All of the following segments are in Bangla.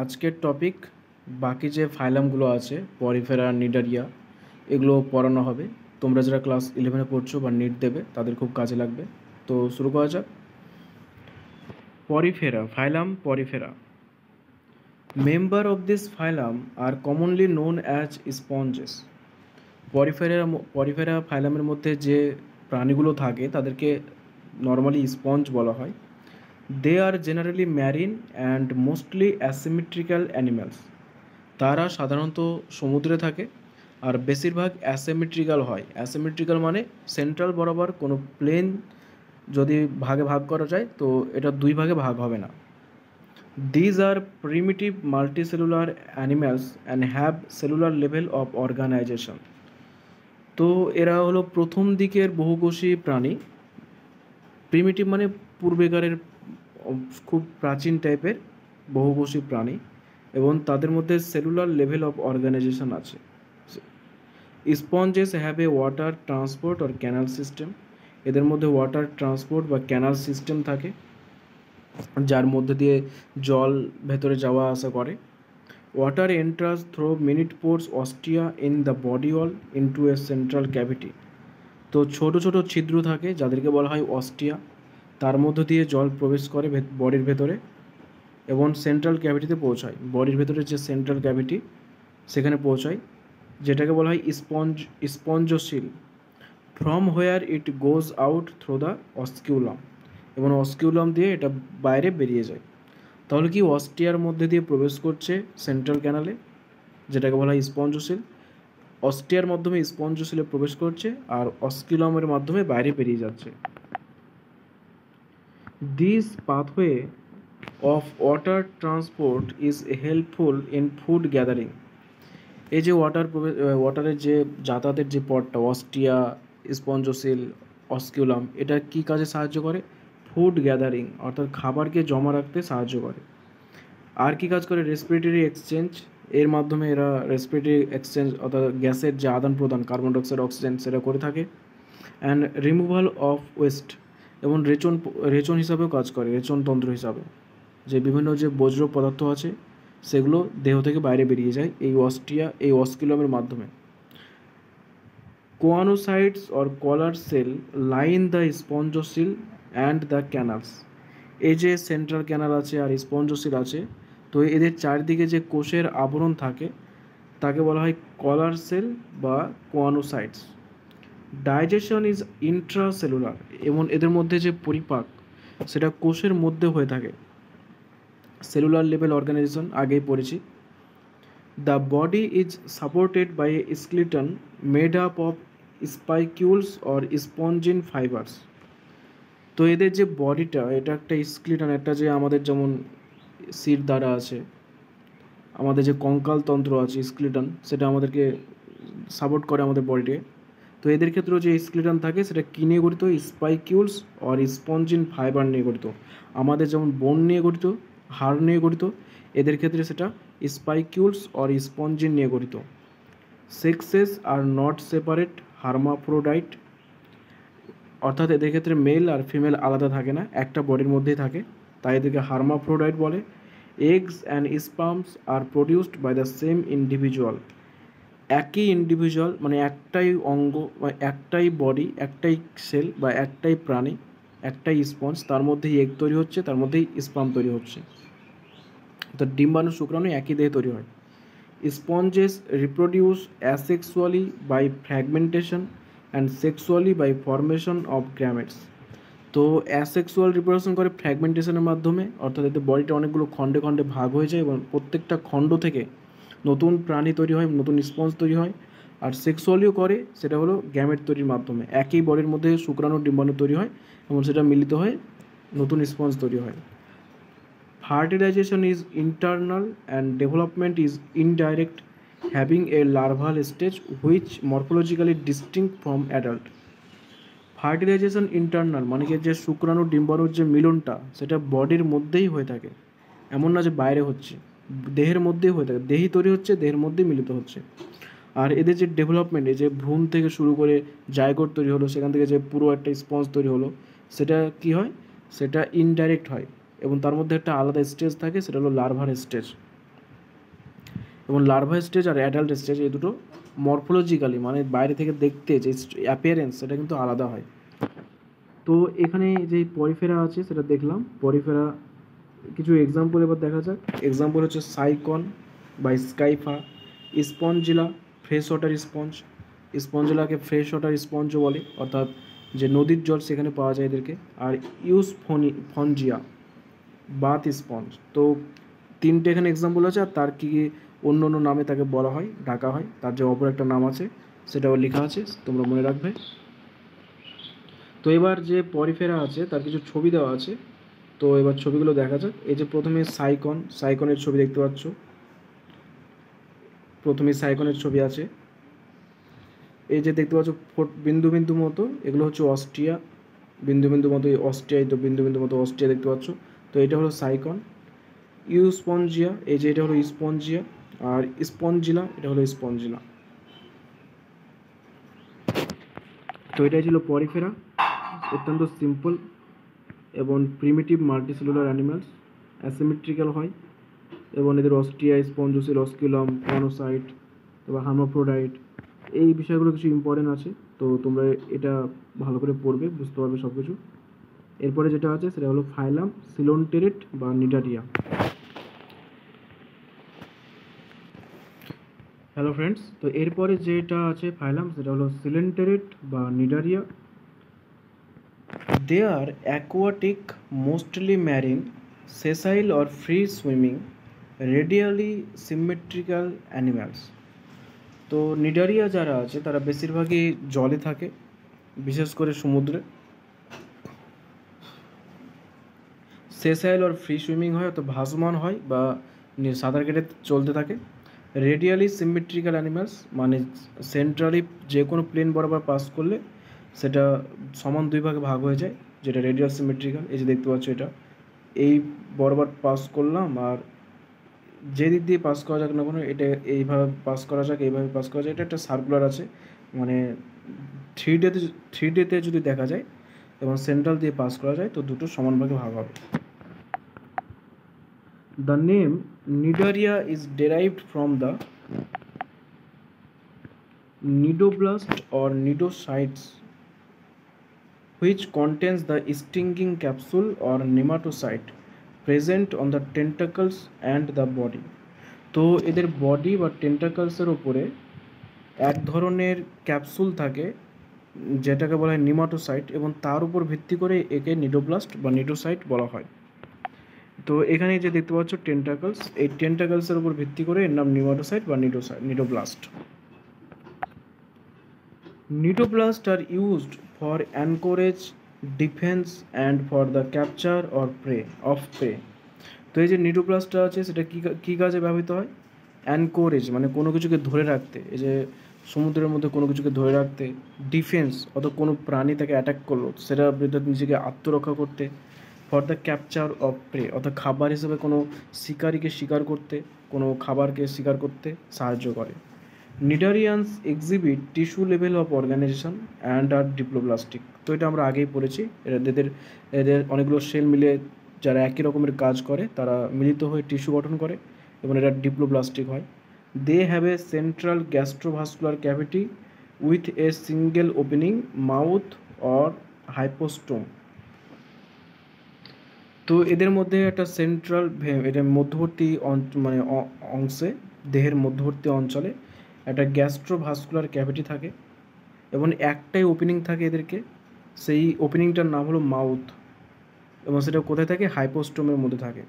আজকের টপিক বাকি যে ফাইলামগুলো আছে পরিফেরা নিডারিয়া এগুলো পড়ানো হবে। তোমরা যারা ক্লাস 11-এ পড়ছো বা নিট দেবে তাদের খুব কাজে লাগবে। তো শুরু করা যাক। Porifera phylum Porifera member of this phylum are commonly known as sponges. Porifera ফাইলামের মধ্যে যে প্রাণীগুলো থাকে তাদেরকে নর্মালি স্পঞ্জ বলা হয়। They are generally marine and mostly asymmetrical animals. তারা সাধারণত সমুদ্রে থাকে আর বেশিরভাগ অ্যাসিমেট্রিক্যাল হয়। অ্যাসিমেট্রিক্যাল মানে সেন্ট্রাল বরাবর কোনো প্লেন যদি ভাগে ভাগ করা যায় তো এটা দুই ভাগে ভাগ হবে না। These are primitive multicellular animals and have cellular level of organisation. তো এরা হলো প্রথম দিকের বহুকোষী প্রাণী। প্রিমিটিভ মানে পূর্বেকারের খুব প্রাচীন টাইপের বহুকোষী প্রাণী এবং তাদের মধ্যে সেলুলার লেভেল অফ অর্গানাইজেশন আছে। Sponges have a water transport or canal system. এদের মধ্যে ওয়াটার ট্রান্সপোর্ট বা ক্যানাল সিস্টেম থাকে যার মধ্যে দিয়ে জল ভেতরে যাওয়া আসা করে। Water enters through minute pores ostia in the body wall into a central cavity. তো ছোট ছোট ছিদ্র থাকে যাদেরকে বলা হয় অস্টিয়া, তার মধ্য দিয়ে জল প্রবেশ করে বডির ভেতরে এবং সেন্ট্রাল ক্যাভিটিতে পৌঁছায়। বডির ভেতরে যে সেন্ট্রাল ক্যাভিটি সেখানে পৌঁছায়, যেটাকে বলা হয় spongocoel, from where it goes out through the osculum, এবং অস্কিউলাম দিয়ে এটা বাইরে বেরিয়ে যায়। তাহলে কি অস্টিয়ার মধ্যে দিয়ে প্রবেশ করছে সেন্ট্রাল ক্যানালে, যেটাকে বলা হয় স্পঞ্জোসিল, অস্টিয়ার মাধ্যমে স্পঞ্জোসিলে প্রবেশ করছে আর অস্কিউলামের মাধ্যমে বাইরে বেরিয়ে যাচ্ছে। This pathway of water transport is helpful in food gathering. এই যে ওয়াটারের যে যাতায়াতের যে পথটা অস্টিয়া, স্পঞ্জোসিল, অস্কিউলাম, এটা কি কাজে সাহায্য করে? ফুড গ্যাদারিং অর্থাৎ খাবারকে জমা রাখতে সাহায্য করে। আর কি কাজ করে? রেসপিরেটরি এক্সচেঞ্জ, এর মাধ্যমে এরা রেসপিরেটরি এক্সচেঞ্জ অর্থাৎ গ্যাসের যে আদান প্রদান কার্বন ডাইঅক্সাইড অক্সিজেন সেটা করে থাকে। অ্যান্ড রিমুভাল অফ ওয়েস্ট, এবং রেচন হিসাবেও কাজ করে, রেচনতন্ত্র হিসাবে যে বিভিন্ন যে বজ্র পদার্থ আছে সেগুলো দেহ থেকে বাইরে বেরিয়ে যায় এই অস্কিউলামের মাধ্যমে। Choanocytes or collar cell line the spongocoel and the canals. এই যে সেন্ট্রাল ক্যানাল আছে আর স্পঞ্জোসিল আছে, তো এদের চারদিকে যে কোষের আবরণ থাকে তাকে বলা হয় কলার সেল বা কোয়ানোসাইটস। ডাইজেশন ইজ ইন্ট্রাসেলুলার, এবং এদের মধ্যে যে পরিপাক সেটা কোষের মধ্যে হয়ে থাকে। সেলুলার লেভেল অর্গানাইজেশন আগেই পড়েছি। The body is supported by a skeleton made up of spicules or spongin fibres. তো এদের যে বডিটা, এটা একটা স্কেলিটন, একটা যে আমাদের যেমন শির দ্বারা আছে, আমাদের যে কঙ্কাল তন্ত্র আছে স্কেলিটন, সেটা আমাদেরকে সাপোর্ট করে আমাদের বডিকে। তো এদের ক্ষেত্রেও যে স্কেলিটন থাকে সেটা কী নিয়ে গঠিত? স্পাইকিউলস অর স্পঞ্জিন ফাইবার নিয়ে গঠিত। আমাদের যেমন বোন নিয়ে গঠিত, হাড় নিয়ে গঠিত, এদের ক্ষেত্রে সেটা স্পাইকিউলস অর স্পঞ্জিন নিয়ে গঠিত। সেক্সেস আর নট সেপারেট হার্মাফ্রোডাইট, অর্থাৎ এদের ক্ষেত্রে মেল আর ফিমেল আলাদা থাকে না, একটা বডির মধ্যেই থাকে, তাই এদেরকে হার্মাফ্রোডাইট বলে। Eggs and sperms are produced by the same individual. একই ইন্ডিভিজুয়াল মানে একটাই অঙ্গ বা একটাই বডি, একটাই সেল বা একটাই প্রাণী, একটাই স্পঞ্জ, তার মধ্যেই এগ তৈরি হচ্ছে, তার মধ্যেই স্পার্ম তৈরি হচ্ছে। তো ডিম্বাণু শুক্রাণু একই দেহে তৈরি হয়। Sponges reproduce asexually by fragmentation and sexually by formation of gametes. তো অ্যাসেক্সুয়াল রিপ্রোডাকশন করে ফ্র্যাগমেন্টেশনের মাধ্যমে, অর্থাৎ এতে বডিটা অনেকগুলো খণ্ডে খণ্ডে ভাগ হয়ে যায় এবং প্রত্যেকটা খণ্ড থেকে নতুন প্রাণী তৈরি হয়, নতুন স্পঞ্জ তৈরি হয়। আর সেক্সুয়ালিও করে, সেটা হলো গ্যামেট তৈরির মাধ্যমে, একই বডির মধ্যে শুক্রাণু ডিম্বাণু তৈরি হয় এবং সেটা মিলিত হয়ে নতুন স্পঞ্জ তৈরি হয়। Fertilization is internal and development is indirect, having a larval stage which morphologically distinct from adult. Fertilisation internal মানে কি, যে শুক্রাণু ডিম্বাণুর যে মিলনটা সেটা বডির মধ্যেই হয়ে থাকে, এমন না যে বাইরে হচ্ছে, দেহের মধ্যেই হয়ে থাকে, দেহই তৈরি হচ্ছে, দেহের মধ্যেই মিলিত হচ্ছে। আর এদের যে ডেভেলপমেন্ট, এই যে ভ্রূণ থেকে শুরু করে জাইগোট তৈরি হলো, সেখান থেকে যে পুরো একটা স্পঞ্জ তৈরি হলো, সেটা কি হয়? সেটা ইনডাইরেক্ট হয় এবং তার মধ্যে একটা আলাদা স্টেজ থাকে, সেটা হলো লার্ভার স্টেজ। এবং লার্ভা স্টেজ আর অ্যাডাল্ট স্টেজ এই দুটো মরফোলজিক্যালি মানে বাইরে থেকে দেখতে যে অ্যাপিয়ারেন্স সেটা কিন্তু আলাদা হয়। তো এখানে যে পরিফেরা আছে সেটা দেখলাম। পরিফেরা কিছু এক্সাম্পল এবার দেখা যাক। এক্সাম্পল হচ্ছে সাইকন বা Scypha, Spongilla fresh water sponge, স্পঞ্জিলাকে ফ্রেশ ওয়াটার স্পঞ্জও বলে, অর্থাৎ যে নদীর জল সেখানে পাওয়া যায় এদেরকে। আর ফঞ্জিয়া বাথ স্পঞ্জ। তো তিনটে এখানে এক্সাম্পল আছে, আর তার কি অন্য অন্য নামে তাকে বলা হয়, ডাকা হয়, তার যে অপর একটা নাম আছে সেটাও লেখা আছে, তোমরা মনে রাখবে। তো এবার যে পরিফেরা আছে তার কিছু ছবি দেওয়া আছে, তো এবার ছবিগুলো দেখা যাক। এই যে প্রথমে সাইকনের ছবি দেখতে পাচ্ছ, প্রথমে সাইকনের ছবি আছে। এই যে দেখতে পাচ্ছ বিন্দু বিন্দু মতো, এগুলো হচ্ছে অস্ট্রিয়া, বিন্দু বিন্দু মতো এই অস্ট্রিয়ায়, তো বিন্দু বিন্দু মতো অস্ট্রিয়া দেখতে পাচ্ছ। তো এটা হলো সাইকন। ইউস্পঞ্জিয়া, এই যে এটা হলো স্পঞ্জিয়া, আর স্পঞ্জিলা এটা হলো স্পঞ্জিলা। তো এটাই ছিল পরিফেরা, অত্যন্ত সিম্পল এবং প্রিমিটিভ মাল্টিসেলুলার অ্যানিমালস, অ্যাসিমেট্রিক্যাল হয় এবং এদের অস্ট্রিয়া, স্পঞ্জোসিল, অস্কিউলাম, কনোসাইট, তারপর হার্মাফ্রোডাইট, এই বিষয়গুলো কিছু ইম্পর্টেন্ট আছে। তো তোমরা এটা ভালো করে পড়বে, বুঝতে পারবে সব কিছু। এরপরে যেটা আছে সেটা হলো ফাইলাম সিলোনটেরেট বা নিডারিয়া। হ্যালো ফ্রেন্ডস, তো এরপরে যেটা আছে ফাইলাম সেটা হলো সিলেন্টেরেট বা Cnidaria. They are aquatic, mostly marine, sessile or free swimming, radially symmetrical animals. তো নিডারিয়া যারা আছে তারা বেশিরভাগই জলে থাকে, বিশেষ করে সমুদ্রে। সেসাইল অর ফ্রি সুইমিং হয়, অর্থাৎ ভাসমান হয় বা সাঁতার কেটে চলতে থাকে। রেডিয়ালি সিমেট্রিক্যাল অ্যানিমালস মানে সেন্ট্রালি যে কোনো প্লেন বরাবর পাস করলে সেটা সমান দুই ভাগে ভাগ হয়ে যায়, যেটা রেডিয়াল সিমেট্রিক্যাল। এই যে দেখতে পাচ্ছ এটা, এই বরাবর পাস করলাম, আর যে দিক দিয়ে পাস করা যাক না কোনো, এটা এইভাবে পাস করা যাক, এইভাবে পাস করা যায়, এটা একটা সার্কুলার আছে, মানে 3D-তে যদি দেখা যায় এবং সেন্ট্রাল দিয়ে পাস করা যায় তো দুটো সমান ভাগে ভাগ হবে। The name Nidaria is derived from the nidoblast or nidocytes, which contains the stinging capsule or nematocyte present on the tentacles and the body. তো এদের বডি বা টেন্টাকলসের ওপরে এক ধরনের ক্যাপসুল থাকে যেটাকে বলা হয় নিমাটোসাইট, এবং তার উপর ভিত্তি করে একে নিডোব্লাস্ট বা নিডোসাইট বলা হয়। তো এখানে যে দেখতে পাচ্ছ টেন্টাকলস, এই টেন্টাকলসের উপর ভিত্তি করে এর নাম নিমাটোসাইট বা cnidoblast. Cnidoblast are used for anchorage, defence and for the capture or prey of prey. তো এই যে নিডোব্লাস্টটা আছে সেটা কী কাজে ব্যবহৃত হয়? অ্যানকোরেজ মানে কোনো কিছুকে ধরে রাখতে, এই যে সমুদ্রের মধ্যে কোনো কিছুকে ধরে রাখতে। ডিফেন্স অর্থাৎ কোনো প্রাণী তাকে অ্যাটাক করলো সেটার বিরুদ্ধে নিজেকে আত্মরক্ষা করতে। For the capture of prey অর্থাৎ খাবার হিসেবে কোনো শিকারীকে শিকার করতে, কোনো খাবারকে শিকার করতে সাহায্য করে। Cnidarians exhibit tissue level of organisation and are diploblastic. তো এটা আমরা আগেই পড়েছি, এদের অনেকগুলো সেল মিলে যারা একই রকমের কাজ করে তারা মিলিত হয়ে টিস্যু গঠন করে এবং এটা ডিপ্লোব্লাস্টিক হয়। They have a central gastrovascular cavity with a single opening mouth or hypostome. তো এদের মধ্যে একটা সেন্ট্রাল এটা মধ্যবর্তী মানে অংশে, দেহের মধ্যবর্তী অঞ্চলে একটা গ্যাস্ট্রোভাস্কুলার ক্যাভিটি থাকে এবং একটাই ওপেনিং থাকে এদেরকে, সেই ওপেনিংটার নাম হলো মাউথ, এবং সেটা কোথায় থাকে? হাইপোস্টোমের মধ্যে থাকে।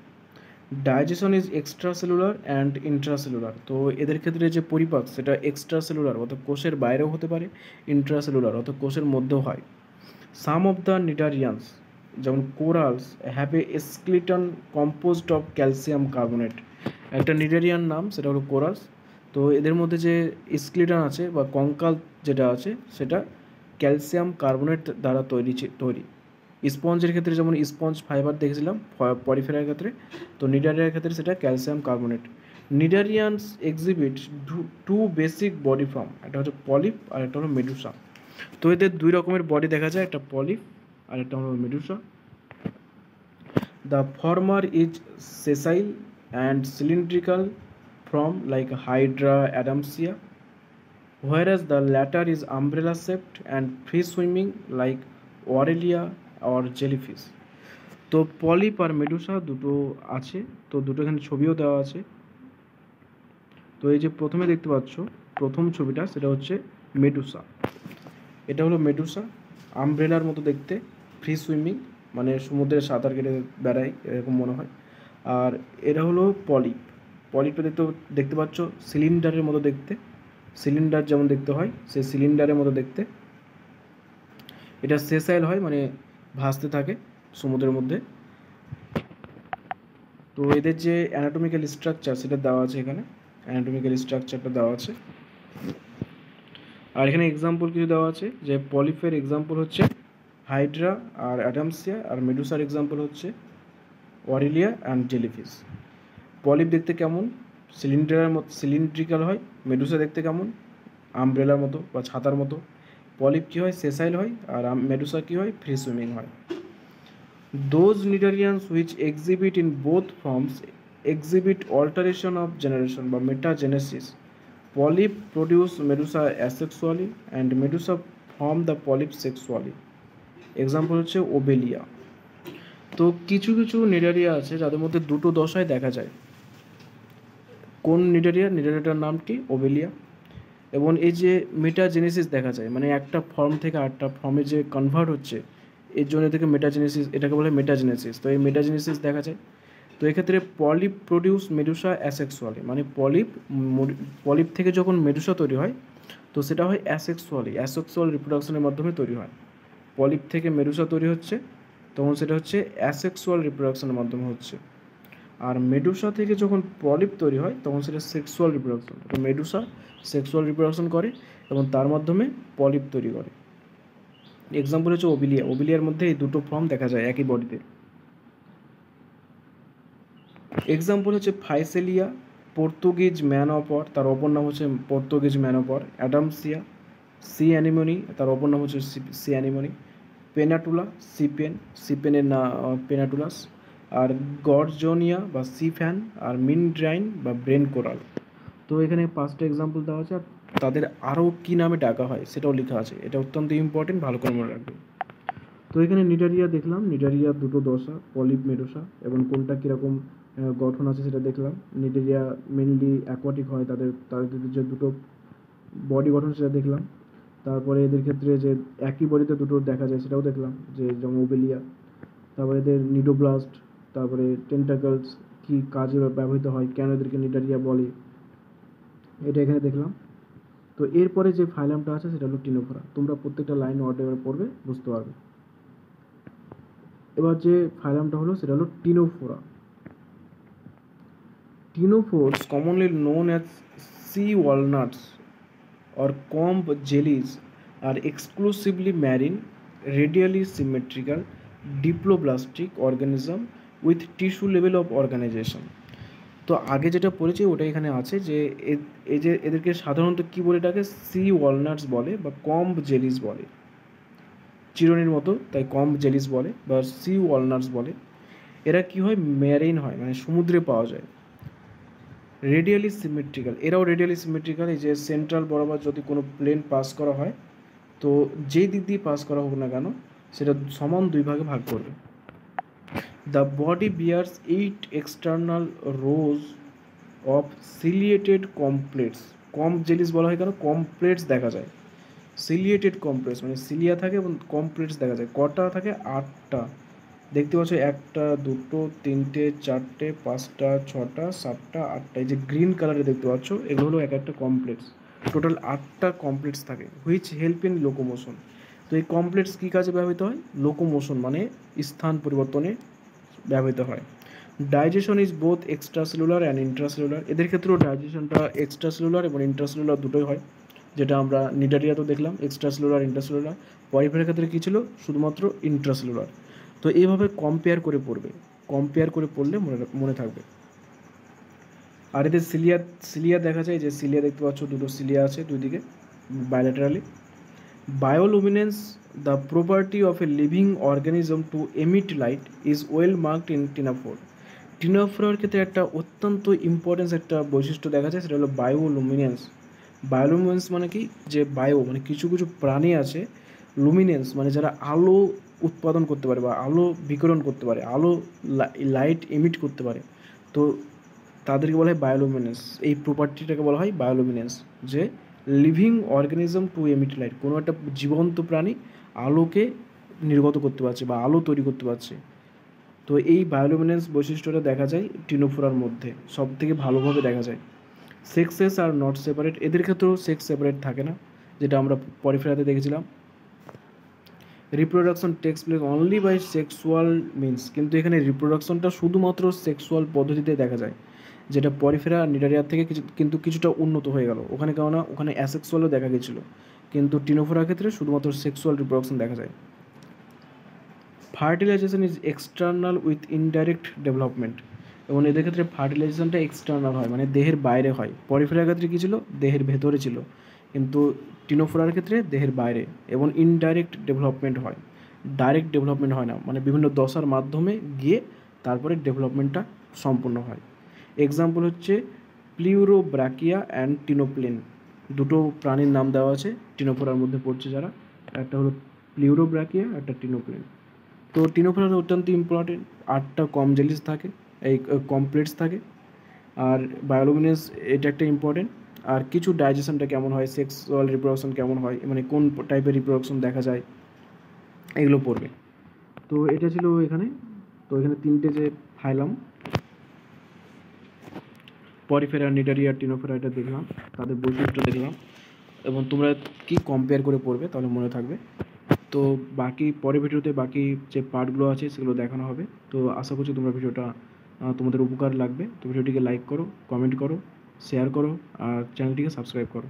Digestion is extra cellular and intracellular. তো এদের ক্ষেত্রে যে পরিপাক সেটা এক্সট্রা সেলুলার অর্থাৎ কোষের বাইরেও হতে পারে, ইন্ট্রাসেলুলার অর্থাৎ কোষের মধ্যেও হয়। সাম অফ দ্য নিডারিয়ান্স যেমন corals have a skeleton composed of calcium carbonate. একটা নিডারিয়ান নাম সেটা হলো কোরালস। তো এদের মধ্যে যে স্কেলিটন আছে বা কঙ্কাল যেটা আছে সেটা ক্যালসিয়াম কার্বনেট দ্বারা তৈরি। স্পঞ্জের ক্ষেত্রে যেমন স্পঞ্জ ফাইবার দেখেছিলাম পরিফেরার ক্ষেত্রে, তো নিডারিয়ার ক্ষেত্রে সেটা calcium carbonate. Cnidarians exhibit two basic body form, একটা হচ্ছে পলিপ আর একটা হলো মেডুসা। তো এদের দুই রকমের বডি দেখা যায়, একটা পলিপ আর একটা হলো medusa. The former is sessile and cylindrical from like Hydra, Adamsia, whereas the latter is umbrella shaped and free swimming like Aurelia or jellyfish. তো পলিপ আর মেডুসা দুটো আছে, তো দুটো এখানে ছবিও দেওয়া আছে। তো এই যে প্রথমে দেখতে পাচ্ছ প্রথম ছবিটা, সেটা হচ্ছে মেডুসা। এটা হলো মেডুসা, আমব্রেলার মতো দেখতে, ফ্রি সুইমিং মানে সমুদ্রে সাঁতার কেটে বেড়ায় এরকম মনে হয়। আর এটা হলো পলিপ। পলিপটা দেখতে পাচ্ছ সিলিন্ডারের মতো দেখতে, সিলিন্ডার যেমন দেখতে হয় সেই সিলিন্ডারের মতো দেখতে। এটা সেসাইল হয় মানে ভাসতে থাকে সমুদ্রের মধ্যে। তো এদের যে অ্যানাটমিক্যাল স্ট্রাকচার সেটা দেওয়া আছে, এখানে অ্যানাটমিক্যাল স্ট্রাকচারটা দেওয়া আছে। আর এখানে এক্সাম্পল কিছু দেওয়া আছে, যে পলিপের এক্সাম্পল হচ্ছে হাইড্রা আর অ্যাডামসিয়া, আর মেডুসার এক্সাম্পল হচ্ছে অরেলিয়া অ্যান্ড জেলিফিশ। পলিপ দেখতে কেমন? সিলিন্ড্রিক্যাল হয়। মেডুসা দেখতে কেমন? আমব্রেলার মতো বা ছাতার মতো। পলিপ কী হয়? সেসাইল হয়। আর মেডুসা কী হয়? ফ্রি সুইমিং হয়। Those cnidarians which exhibit in both forms exhibit alteration of generation বা metagenesis. Polyp produce medusa asexually and medusa form the polyp sexually. Example হচ্ছে ওবেলিয়া। তো কিছু কিছু নিডারিয়া আছে যাদের মধ্যে দুটো দশায় দেখা যায়। কোন নিডারিয়া? নিডারিয়াটার নাম কি? ওবেলিয়া। এবং এই যে মেটাজেনেসিস দেখা যায়, মানে একটা ফর্ম থেকে আরেকটা ফর্মে যে কনভার্ট হচ্ছে, এর জন্য থেকে মেটাজেনেসিস, এটাকে বলে মেটাজেনেসিস। তো এই মেটাজেনেসিস দেখা যায়। তো এক্ষেত্রে পলিপ প্রডিউস মেডুসা অ্যাসেক্সুয়ালি, মানে পলিপ থেকে যখন মেডুসা তৈরি হয় তো সেটা হয় অ্যাসেক্সুয়াল রিপ্রোডাকশনের মাধ্যমে তৈরি হয়। পলিপ থেকে মেডুসা তৈরি হচ্ছে তখন সেটা হচ্ছে অ্যাসেক্সুয়াল রিপ্রোডাকশনের মাধ্যমে হচ্ছে। আর মেডুসা থেকে যখন পলিপ তৈরি হয় তখন সেটা সেক্সুয়াল রিপ্রোডাকশন। তো মেডুসা সেক্সুয়াল রিপ্রোডাকশন করে এবং তার মাধ্যমে পলিপ তৈরি করে। এক্সাম্পল হচ্ছে ওবিলিয়া। ওবিলিয়ার মধ্যে এই দুটো ফর্ম দেখা যায় একই বডিতে। এক্সাম্পল হচ্ছে ফাইসেলিয়া, পর্তুগিজ ম্যানঅপর, তার অপর নাম হচ্ছে পর্তুগিজ ম্যানঅপর। অ্যাডামসিয়া, সি অ্যানিমনি, তার অপর নাম হচ্ছে সি অ্যানিমনি। পেনাটুলা, সিপেনের না পেনাটুলাস। আর গর্জনিয়া বা সি ফ্যান, আর মিনড্রাইন বা ব্রেন কোরাল। তো এখানে 5টা এক্সাম্পল দেওয়া আছে, আর তাদের আরও কী নামে ডাকা হয় সেটাও লেখা আছে। এটা অত্যন্ত ইম্পর্টেন্ট, ভালো করে মনে রাখবে। তো এখানে নিডারিয়া দেখলাম, নিডারিয়ার দুটো দশা, পলিপ, মেডুসা, এবং কোনটা কীরকম গঠন আছে সেটা দেখলাম। নিডারিয়া মেনলি অ্যাকোয়াটিক হয়, তাদের যে দুটো বডি গঠন সেটা দেখলাম। তারপরে এদের ক্ষেত্রে যে একই বডিতে দুটো দেখা যায় সেটাও দেখলাম, যে যেমন ওবেলিয়া। তারপরে এদের নিডোব্লাস্ট, তারপরে টেন্টাকলস কী কাজে ব্যবহৃত হয়, কেন এদেরকে নিডারিয়া বলে, এটা এখানে দেখলাম। তো এরপরে যে ফাইলামটা আছে সেটা হলো টিনোফোরা। তোমরা প্রত্যেকটা লাইন অর্ডার পড়বে, বুঝতে পারবে। এবার যে ফাইলামটা হলো সেটা হলো ctenophora. Ctenophores, commonly known as sea walnuts or comb jellies, are exclusively marine, radially symmetrical, diploblastic organism with tissue level of organization. তো আগে যেটা পড়েছি ওটা এখানে আছে, যে এই যে এদেরকে সাধারণত কী বলে ডাকে? সি ওয়ালনাটস বলে বা কম্ব জেলিস বলে, চিরুনির মতো, তাই কম্ব জেলিস বলে বা সি ওয়ালনাটস বলে। এরা কি হয়? মেরিন হয়, মানে সমুদ্রে পাওয়া যায়। রেডিয়ালি সিমেট্রিক্যাল, এরাও রেডিয়ালি সিমেট্রিক্যাল। এই যে সেন্ট্রাল বরাবর যদি কোনো প্লেন পাস করা হয় তো যেই দিক দিয়ে পাস করা হোক না কেন সেটা সমান দুই ভাগে ভাগ করবে। The body bears 8 external rows of ciliated comb plates. Jellies বলা হয় কেন? কমপ্লেটস দেখা যায়। সিলিয়েটেড কমপ্লেটস মানে সিলিয়া থাকে এবং কমপ্লেটস দেখা যায়। কটা থাকে? 8টা। দেখতে পাচ্ছ 1টা 2টো 3টে 4টে 5টা 6টা 7টা 8টা। এই যে গ্রিন কালারে দেখতে পাচ্ছ এগুলো হলো এক একটা কমপ্লেক্স। টোটাল 8টা কমপ্লেক্স থাকে, হুইচ হেল্প ইন লোকোমোশন। তো এই কমপ্লেক্স কী কাজে ব্যবহৃত হয়? লোকোমোশন মানে স্থান পরিবর্তনে ব্যবহৃত হয়। Digestion is both extracellular and intracellular. এদের ক্ষেত্রেও ডাইজেশনটা এক্সট্রাসেলুলার এবং ইন্ট্রাসেলুলার দুটোই হয়, যেটা আমরা নিডারিয়াতেও দেখলাম এক্সট্রাসেলুলার ইন্ট্রাসেলুলার। পলিপের ক্ষেত্রে কী ছিল? শুধুমাত্র ইন্ট্রাসেলুলার। তো এইভাবে কম্পেয়ার করে পড়বে, কম্পেয়ার করে পড়লে মনে থাকবে। আর এদের সিলিয়া দেখা যায়, যে সিলিয়া দেখতে পাচ্ছ দুটো সিলিয়া আছে দুই দিকে bilaterally. Bioluminescence, the property of a living organism to emit light, is well marked in ctenophore. টিনোফোরার ক্ষেত্রে একটা অত্যন্ত ইম্পর্টেন্স একটা বৈশিষ্ট্য দেখা যায়, সেটা হলো বায়োলুমিনেন্স। বায়োলুমিনেন্স মানে কি, যে বায়ো মানে কিছু কিছু প্রাণী আছে, লুমিনেন্স মানে যারা আলো উৎপাদন করতে পারে বা আলো বিকিরণ করতে পারে, আলো লাইট এমিট করতে পারে, তো তাদেরকে বলা হয় বায়োলুমিনেন্স। এই প্রপার্টিটাকে বলা হয় বায়োলুমিনেন্স, যে living organism to emit light, কোনো একটা জীবন্ত প্রাণী আলোকে নির্গত করতে পারছে বা আলো তৈরি করতে পারছে। তো এই বায়োলুমিনেন্স বৈশিষ্ট্যটা দেখা যায় টিনোফোরার মধ্যে, সব থেকে ভালোভাবে দেখা যায়। সেক্সেস আর নট সেপারেট, এদের ক্ষেত্রেও সেক্স সেপারেট থাকে না, যেটা আমরা পরিফেরাতে দেখেছিলাম। Reproduction takes place only by sexual means, কিন্তু এখানে রিপ্রোডাকশনটা শুধুমাত্র সেক্সুয়াল পদ্ধতিতে দেখা যায়, যেটা পরিফেরা নিডারিয়ার থেকে কিন্তু কিছুটা উন্নত হয়ে গেল ওখানে, কেননা ওখানে অ্যাসেক্সুয়ালও দেখা গেছিলো, কিন্তু টিনোফোরার ক্ষেত্রে শুধুমাত্র সেক্সুয়াল রিপ্রোডাকশন দেখা যায়। Fertilisation is external with indirect development, এবং এদের ক্ষেত্রে ফার্টিলাইজেশনটা এক্সটার্নাল হয়, মানে দেহের বাইরে হয়। পরিফেরার ক্ষেত্রে কী ছিল, দেহের ভেতরে ছিল, কিন্তু টিনোফোরার ক্ষেত্রে দেহের বাইরে, এবং ইনডাইরেক্ট ডেভেলপমেন্ট হয়, ডাইরেক্ট ডেভেলপমেন্ট হয় না, মানে বিভিন্ন দশার মাধ্যমে গিয়ে তারপরে ডেভেলপমেন্টটা সম্পূর্ণ হয়। এক্সাম্পল হচ্ছে প্লিউরোব্রাকিয়া অ্যান্ড টিনোপ্লেন, দুটো প্রাণীর নাম দেওয়া আছে টিনোফোরার মধ্যে পড়ছে যারা, একটা হলো প্লিউরোব্রাকিয়া, একটা টিনোপ্লেন। তো টিনোফোরা অত্যন্ত ইম্পর্টেন্ট, 8টা কমজেলিস থাকে, এই কমপ্লেটস থাকে। আর বায়োলুমিনেন্স এটা একটা ইম্পর্টেন্ট। আর কিছু ডাইজেশনটা কেমন হয়, সেক্সুয়াল রিপ্রোডাকশন কেমন হয়, মানে কোন টাইপের রিপ্রোডাকশন দেখা যায়, এগুলো পড়বে। তো এটা ছিল এখানে। তো এখানে 3টে যে ফাইলাম, পরিফেরা, নিডারিয়া, টিনোফেরা, এটা দেখলাম, তাদের বৈশিষ্ট্য দেখলাম, এবং তোমরা কি কম্পেয়ার করে পড়বে তাহলে মনে থাকবে। তো বাকি পরের ভিডিওতে বাকি যে পার্টগুলো আছে সেগুলো দেখানো হবে। তো আশা করছি তোমরা ভিডিওটা তোমাদের উপকার লাগবে। তো ভিডিওটিকে লাইক করো, কমেন্ট করো, শেয়ার করো, আর চ্যানেলটিকে সাবস্ক্রাইব করো।